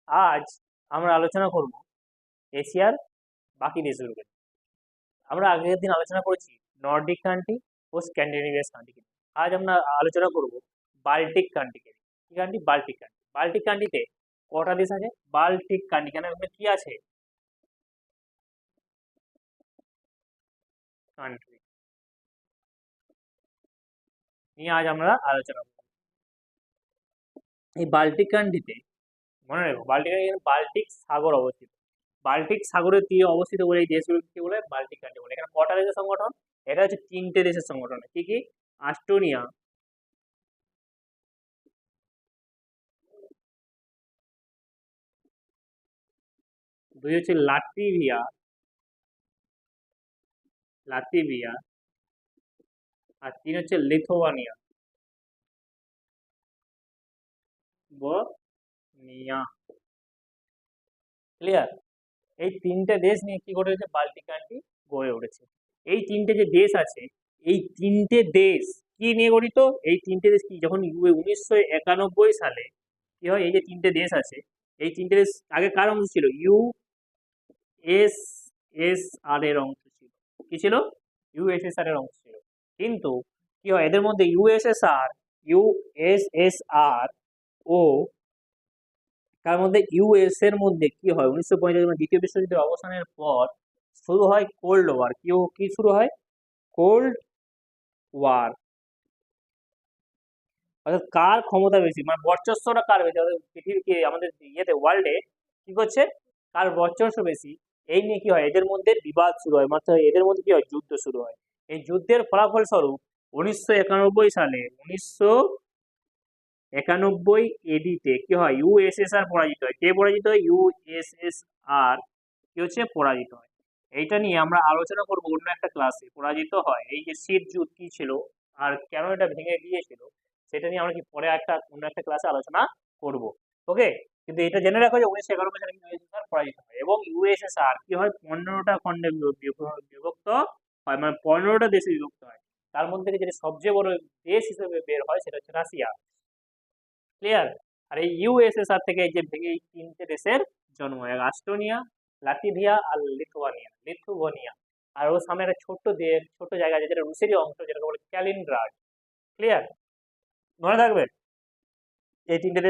আজ আমরা আলোচনা করব এশিয়ার বাকি দেশগুলোকে। আমরা আগের দিন আলোচনা করেছি নর্ডিক কান্ট্রি ও স্ক্যান্ডিনেভিয়াস কান্ট্রি। আজ আমরা আলোচনা করব বাল্টিক কান্ট্রিকে। কি কান্ট্রি? Baltic country. বাল্টিক কান্ট্রিতে কটা দেশ আছে? বাল্টিক কান্ট্রি কেন কি আছে? কান্ট্রি নিয়ে আজ আমরা আলোচনা করব। এই বাল্টিক কান্ট্রিতে মনে রাখবো, বাল্টিক সাগর অবস্থিত। বাল্টিক সাগরের তীরে অবস্থিত বলে এই দেশগুলোকে কি বলে? বাল্টিক কান্ট্রি বলে। এখানে কটা দেশের সংগঠন? এটা হচ্ছে 3টে দেশের সংগঠন। কি কি? আস্টোনিয়া, দুই হচ্ছে লাটভিয়া, আর 3 হচ্ছে লিথুয়ানিয়া, বনিয়া। ক্লিয়ার? এই 3টে দেশ নিয়ে কি গড়ে উঠেছে? বাল্টিক কান্ট্রি গড়ে উঠেছে। এই 3টে যে দেশ আছে, এই 3টে দেশ কি নিয়ে গঠিত? এই 3টে দেশ কি, যখন 1991 সালে কি হয়, এই যে 3টে দেশ আছে, এই 3টে দেশ আগে কার অংশ ছিল? ইউএসএসআর এর অংশ ছিল। কি ছিল? ইউএসএসআর এর অংশ ছিল। কিন্তু কি হয়, এদের মধ্যে ইউএসএসআর ও তার মধ্যে ইউএস এর মধ্যে কি হয়, 1945 মানে দ্বিতীয় বিশ্বযুদ্ধের অবসানের পর শুরু হয় কোল্ড ওয়ার। কি শুরু হয়? Cold war. অর্থাৎ কার ক্ষমতা বেশি, মানে বর্চস্বটা কার বেশি, অর্থাৎ পৃথিবীকে আমাদের ইয়েতে ওয়ার্ল্ডে কি করছে, কার বর্চস্ব বেশি, এই নিয়ে কি হয়, এদের মধ্যে বিবাদ শুরু হয়, মাত্র এদের মধ্যে কি হয়, যুদ্ধ শুরু হয়। এই যুদ্ধের ফলাফল স্বরূপ 1991 সালে 1991 এডিতে কি হয়, ইউএসএসআর পরাজিত হয়। কে পরাজিত হয়? ইউএসএসআর কি হচ্ছে, পরাজিত হয়। এইটা নিয়ে আমরা আলোচনা করব অন্য একটা ক্লাসে। পরাজিত হয়, এই যে শীত যুদ্ধ কি ছিল আর কেন এটা ভেঙে গিয়েছিল, সেটা নিয়ে আমরা কি পরে অন্য একটা ক্লাসে আলোচনা করব। ওকে, কিন্তু এটা জেনে রাখো যে 1991 সালে ইউএসএসআর পরাজিত হয় এবং ইউএসএসআর কি হয়, 15টা খণ্ডে বিভক্ত হয়, মানে 15টা দেশে বিভক্ত হয়। তার মধ্যে থেকে যেটা সবচেয়ে বড় দেশ হিসেবে বের হয় সেটা হচ্ছে রাশিয়া। ক্লিয়ার? আর এই ইউএসএসআর থেকে এই যে ভেঙে এই 3টে দেশের জন্ম হয়, আস্টোনিয়া, লাটভিয়া আর লিথুয়ানিয়া। আর ওর সামনে একটা ছোট্ট দেশ, ছোট্ট জায়গা আছে যেটা রুশেরই অংশ, যেটাকে বলে ক্যালিনগ্রাড। ক্লিয়ার? মনে থাকবে এই 3টে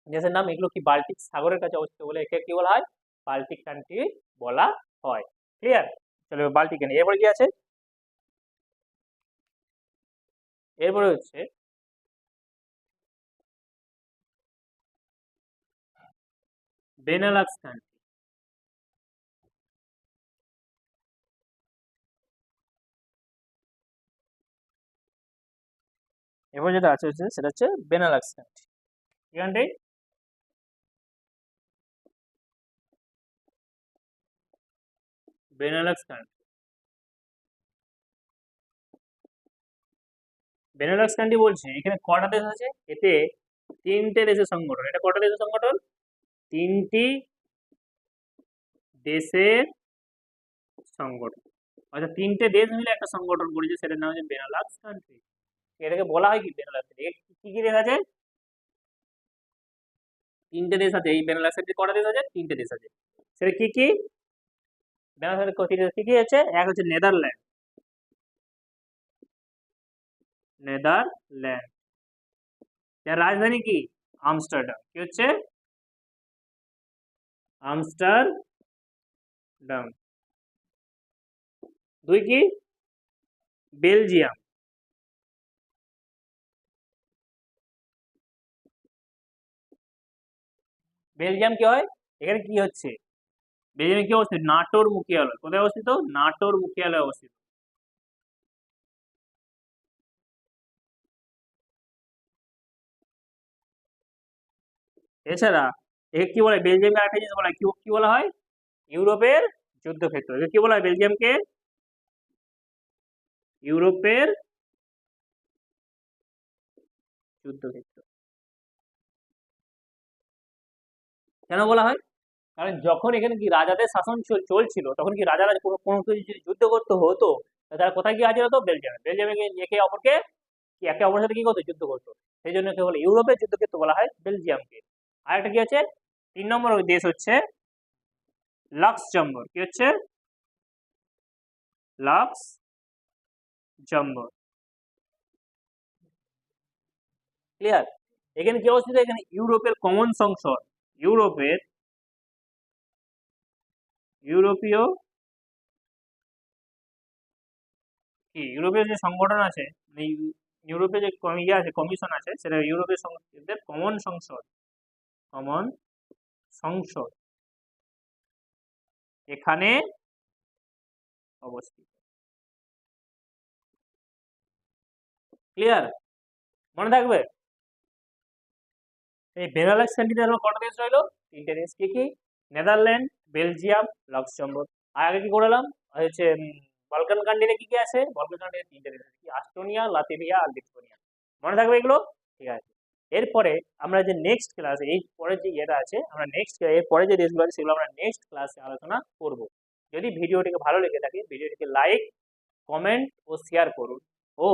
দেশের নাম। এগুলো কি বাল্টিক সাগরের কাছে অবস্থিত বলে একে কি বলা হয়? বাল্টিক কান্ট্রি বলা হয়। ক্লিয়ার? চলো বাল্টিক কান্ট্রি। এরপরে কি আছে? এরপরে হচ্ছে বেনেলাক্স কান্ট্রি। এরপর যেটা আছে হচ্ছে সেটা হচ্ছে বেনেলাক্স কান্ট্রি। কি country? Benelux country. Benelux country বলছে এখানে কটা দেশ আছে? এতে 3টে দেশের সংগঠন। এটা কটা দেশের সংগঠন? 3টি দেশের সংগঠন। অর্থাৎ 3টে দেশ মিলে একটা সংগঠন করেছে, সেটার নাম হচ্ছে বেনেলাক্স কান্ট্রি। এটাকে বলা হয় কি বেনেলাক্স কান্ট্রি। কি কি দেশ আছে? 3টে দেশ আছে। এই বেনেলাক্স কান্ট্রি কটা দেশ আছে? 3টে দেশ আছে। সেটা কি কি? বেনেলাক্স কান্ট্রি কি কি আছে? এক হচ্ছে নেদারল্যান্ড, যার রাজধানী কি? আমস্টারডাম। কি হচ্ছে? আমস্টারডাম। 2 কি? বেলজিয়াম। বেলজিয়াম কি হয়, এখানে কি হচ্ছে, বেলজিয়ামে কি অবস্থিত? নাটোর মুখিয়ালয়। কোথায় অবস্থিত? নাটোর মুখিয়ালয় অবস্থিত। এছাড়া একে কি বলে, বেলজিয়ামকে আরেকটা জিনিস বলা হয়, কি বলা হয়? ইউরোপের যুদ্ধক্ষেত্র। একে কি বলা হয় বেলজিয়ামকে? ইউরোপের যুদ্ধক্ষেত্র। কেন বলা হয়? কারণ যখন এখানে কি রাজাদের শাসন চলছিল, তখন কি রাজারা কোনো কিছু যদি যুদ্ধ করতে হতো, তারা কোথায় গিয়ে হাজির হতো? বেলজিয়ামে। বেলজিয়ামে গিয়ে একে অপরের সাথে কি করতো? যুদ্ধ করতো। সেই জন্য কেবল ইউরোপের যুদ্ধক্ষেত্র বলা হয় বেলজিয়ামকে। আর একটা কি আছে, 3 নম্বর দেশ হচ্ছে লাক্সেমবার্গ। কি হচ্ছে? লাক্সেমবার্গ। ক্লিয়ার? এখানে কি অবস্থিত? এখানে ইউরোপের কমন সংসদ, ইউরোপীয় ইউরোপীয় যে সংগঠন আছে, ইউরোপে যে ইয়ে আছে, কমিশন আছে, সেটা ইউরোপীয় সংসদের কমন সংসদ এখানে অবস্থিত। ক্লিয়ার? মনে থাকবে? এই বেনালাক্স কান্ট্রিতে আমার কটা দেশ রইলো? 3টে দেশ। কি কি? Netherland, Belgium, Luxembourg. আর আগে কি করলাম? হচ্ছে বলকান কান্ট্রিতে কি কি আছে? বলকান কান্ট্রিতে 3টে দেশ আছে, কি? আস্তোনিয়া, লাতভিয়া আর লিথুয়ানিয়া। মনে থাকবে এগুলো? ঠিক আছে। এরপরে আমরা যে নেক্সট ক্লাসে, এই পরে যে ইয়েটা আছে, আমরা নেক্সট এর পরে যে দেশগুলো আছে সেগুলো আমরা নেক্সট ক্লাসে আলোচনা করব। যদি ভিডিওটিকে ভালো লেগে থাকে ভিডিওটিকে লাইক, কমেন্ট ও শেয়ার করুন, ও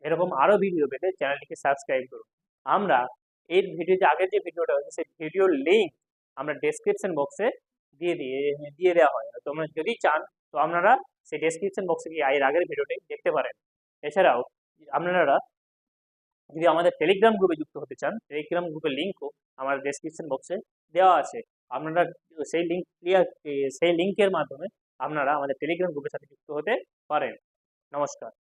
এরকম আরো ভিডিও পেতে চ্যানেলটিকে সাবস্ক্রাইব করুন। আমরা এই ভিডিওতে আগের যে ভিডিওটা হচ্ছে সেই ভিডিওর লিংক আমরা ডেসক্রিপশন বক্সে দিয়ে দেওয়া হয়। তোমরা যদি চান তো আপনারা সেই ডেসক্রিপশন বক্সে গিয়ে এর আগের ভিডিওটি দেখতে পারেন। এছাড়াও আপনারা যদি আমাদের টেলিগ্রাম গ্রুপে যুক্ত হতে চান, টেলিগ্রাম গ্রুপের লিঙ্কও আমার ডেসক্রিপশন বক্সে দেওয়া আছে। আপনারা সেই লিঙ্কের মাধ্যমে আপনারা আমাদের টেলিগ্রাম গ্রুপের সাথে যুক্ত হতে পারেন। নমস্কার।